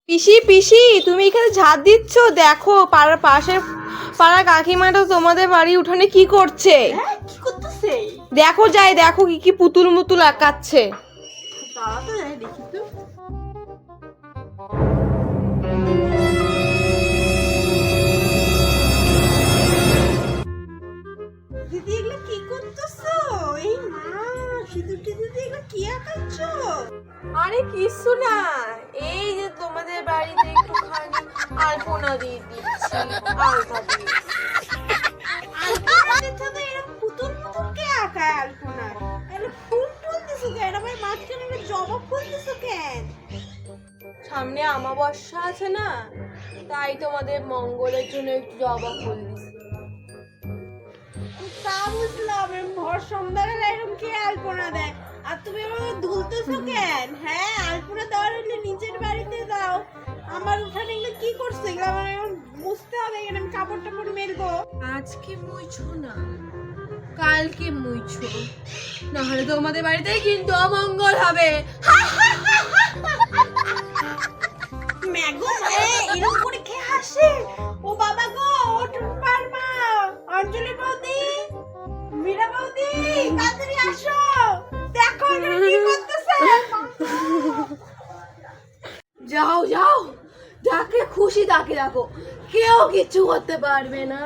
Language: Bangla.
পিসি পিসি তুমি এখানে ঝাড় দিচ্ছ? দেখো পাড়ার পাশের পাড়া কাকিমাটা তোমাদের বাড়ি উঠানে কি করছে। কি করতেছে? দেখো যাই দেখো কি কি পুতুল মুতুল আঁকাচ্ছে। তারা তো যাই দেখি তো। দিদি এগুলো কি করতেছো? এই মা সিঁদুর টিঁদুর দিয়ে এগুলো কি আঁকাচ্ছ? আরে কিছু না, এই যে তোমাদের বাড়িতে একটুখানি আলপনা দিয়ে দিচ্ছি, আলতা দিয়ে। আলপনাতে তো এরকম পুতুল পুতুল কে আঁকায় আলপনা? এগুলো ফুল টুল দিছো কেন? আবার মাঝখানে একটা জবা ফুল দিছো কেন? সামনে আমাবস্যা আছে না, তাই তোমাদের মঙ্গলের জন্য একটু জবা ফুল দিচ্ছি। তা বুঝলাম, ভর সন্ধ্যাবেলা এরকম কে আলপনা দেয়? আর তুমি আমাকে দুলতেছো কেন? হ্যাঁ, আলপনা দেওয়ার হলে নিজের বাড়িতে দাও। আমার উঠানে এগুলো কি করছে? এগুলো আমার এখন মুছতে হবে, এখানে আমি কাপড় টাপড় মেলবো। আজকে মুইছো না, কালকে মুইছো, নাহলে তোমাদের বাড়িতে কিন্তু অমঙ্গল হবে। ম্যাগো এরকম করে কে হাসে? ও বাবা গো, ওঠুন পারমা, অঞ্জলি বৌদি, মীরা বৌদি, তাড়াতাড়ি আসো, দেখো এখানে কি করতেছে। যাও যাও, যাকে খুশি তাকে রাখো, কেউ কিছু করতে পারবে না।